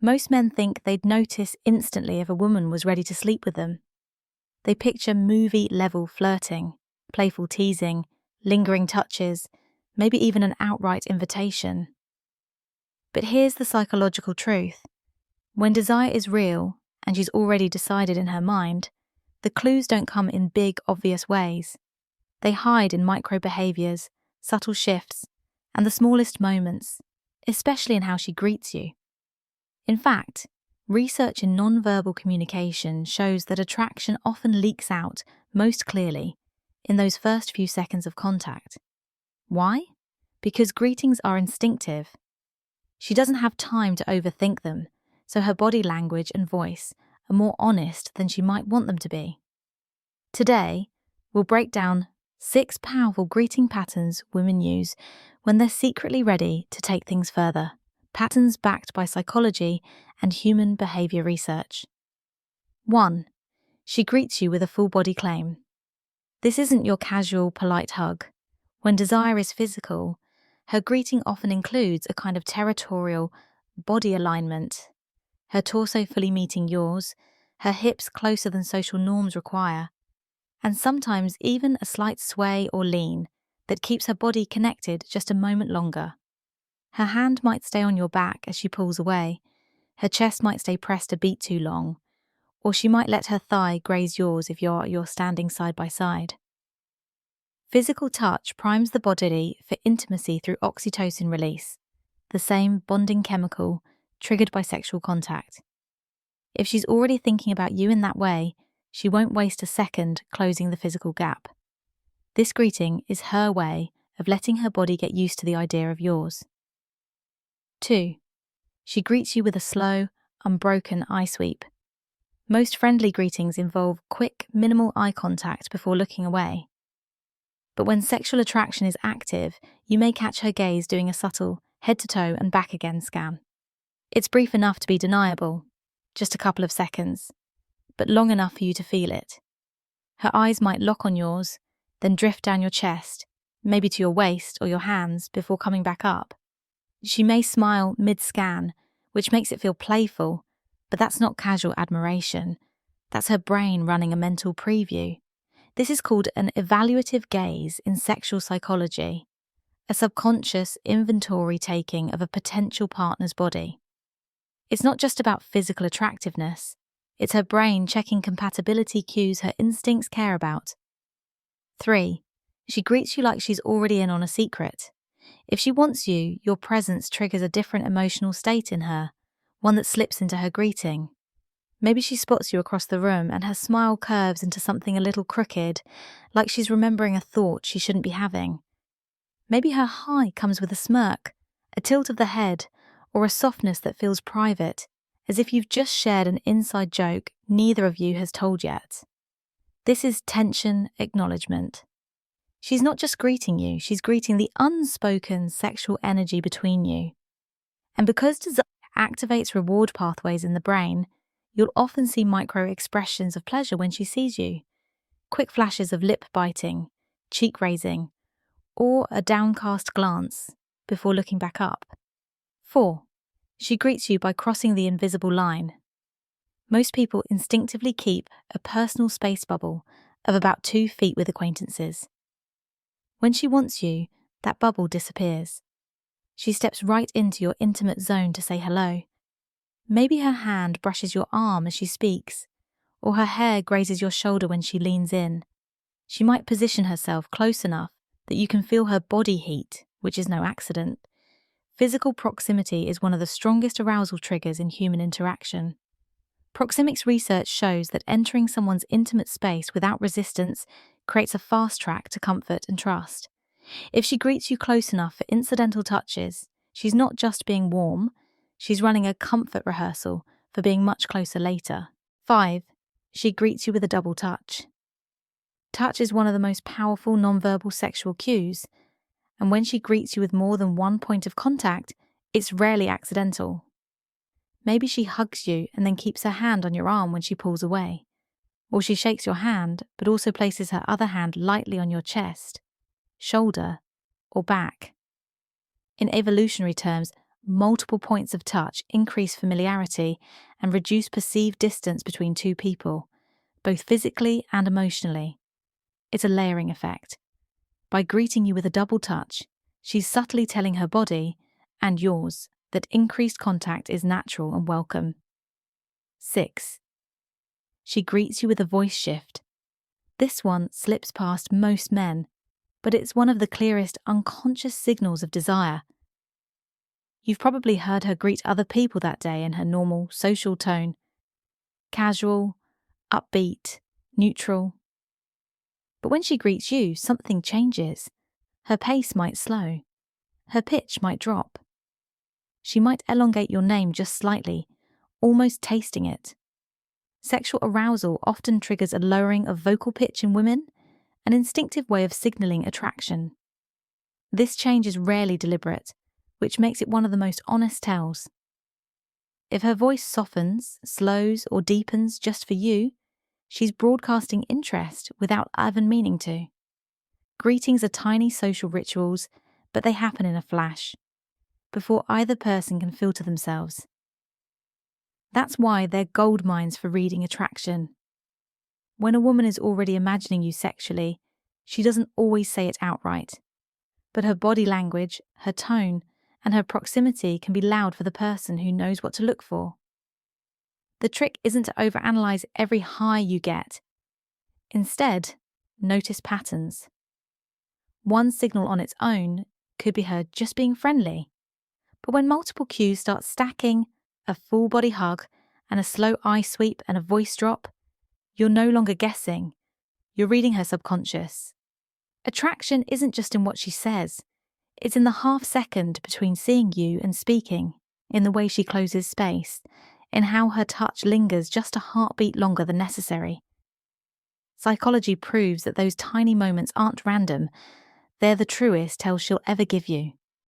Most men think they'd notice instantly if a woman was ready to sleep with them. They picture movie-level flirting, playful teasing, lingering touches, maybe even an outright invitation. But here's the psychological truth. When desire is real, and she's already decided in her mind, the clues don't come in big, obvious ways. They hide in micro-behaviors, subtle shifts, and the smallest moments, especially in how she greets you. In fact, research in nonverbal communication shows that attraction often leaks out most clearly in those first few seconds of contact. Why? Because greetings are instinctive. She doesn't have time to overthink them, so her body language and voice are more honest than she might want them to be. Today, we'll break down 6 powerful greeting patterns women use when they're secretly ready to take things further. Patterns backed by psychology and human behavior research. 1. She greets you with a full body claim. This isn't your casual, polite hug. When desire is physical, her greeting often includes a kind of territorial body alignment, her torso fully meeting yours, her hips closer than social norms require, and sometimes even a slight sway or lean that keeps her body connected just a moment longer. Her hand might stay on your back as she pulls away, her chest might stay pressed a beat too long, or she might let her thigh graze yours if you're standing side by side. Physical touch primes the body for intimacy through oxytocin release, the same bonding chemical triggered by sexual contact. If she's already thinking about you in that way, she won't waste a second closing the physical gap. This greeting is her way of letting her body get used to the idea of yours. 2. She greets you with a slow, unbroken eye sweep. Most friendly greetings involve quick, minimal eye contact before looking away. But when sexual attraction is active, you may catch her gaze doing a subtle head-to-toe and back-again scan. It's brief enough to be deniable, just a couple of seconds, but long enough for you to feel it. Her eyes might lock on yours, then drift down your chest, maybe to your waist or your hands before coming back up. She may smile mid-scan, which makes it feel playful, but that's not casual admiration. That's her brain running a mental preview. This is called an evaluative gaze in sexual psychology, a subconscious inventory taking of a potential partner's body. It's not just about physical attractiveness, it's her brain checking compatibility cues her instincts care about. 3. She greets you like she's already in on a secret. If she wants you, your presence triggers a different emotional state in her, one that slips into her greeting. Maybe she spots you across the room and her smile curves into something a little crooked, like she's remembering a thought she shouldn't be having. Maybe her hi comes with a smirk, a tilt of the head, or a softness that feels private, as if you've just shared an inside joke neither of you has told yet. This is tension acknowledgement. She's not just greeting you, she's greeting the unspoken sexual energy between you. And because desire activates reward pathways in the brain, you'll often see micro-expressions of pleasure when she sees you. Quick flashes of lip biting, cheek raising, or a downcast glance before looking back up. 4. She greets you by crossing the invisible line. Most people instinctively keep a personal space bubble of about 2 feet with acquaintances. When she wants you, that bubble disappears. She steps right into your intimate zone to say hello. Maybe her hand brushes your arm as she speaks, or her hair grazes your shoulder when she leans in. She might position herself close enough that you can feel her body heat, which is no accident. Physical proximity is one of the strongest arousal triggers in human interaction. Proxemics research shows that entering someone's intimate space without resistance creates a fast track to comfort and trust. If she greets you close enough for incidental touches, she's not just being warm, she's running a comfort rehearsal for being much closer later. 5. She greets you with a double touch. Touch is one of the most powerful nonverbal sexual cues, and when she greets you with more than one point of contact, it's rarely accidental. Maybe she hugs you and then keeps her hand on your arm when she pulls away. Or she shakes your hand, but also places her other hand lightly on your chest, shoulder, or back. In evolutionary terms, multiple points of touch increase familiarity and reduce perceived distance between two people, both physically and emotionally. It's a layering effect. By greeting you with a double touch, she's subtly telling her body, and yours, that increased contact is natural and welcome. 6. She greets you with a voice shift. This one slips past most men, but it's one of the clearest unconscious signals of desire. You've probably heard her greet other people that day in her normal, social tone. Casual, upbeat, neutral. But when she greets you, something changes. Her pace might slow. Her pitch might drop. She might elongate your name just slightly, almost tasting it. Sexual arousal often triggers a lowering of vocal pitch in women, an instinctive way of signalling attraction. This change is rarely deliberate, which makes it one of the most honest tells. If her voice softens, slows, or deepens just for you, she's broadcasting interest without even meaning to. Greetings are tiny social rituals, but they happen in a flash, before either person can filter themselves. That's why they're gold mines for reading attraction. When a woman is already imagining you sexually, she doesn't always say it outright. But her body language, her tone, and her proximity can be loud for the person who knows what to look for. The trick isn't to overanalyze every high you get. Instead, notice patterns. One signal on its own could be her just being friendly. But when multiple cues start stacking, a full body hug, and a slow eye sweep and a voice drop, you're no longer guessing. You're reading her subconscious. Attraction isn't just in what she says. It's in the half second between seeing you and speaking, in the way she closes space, in how her touch lingers just a heartbeat longer than necessary. Psychology proves that those tiny moments aren't random. They're the truest tell she'll ever give you.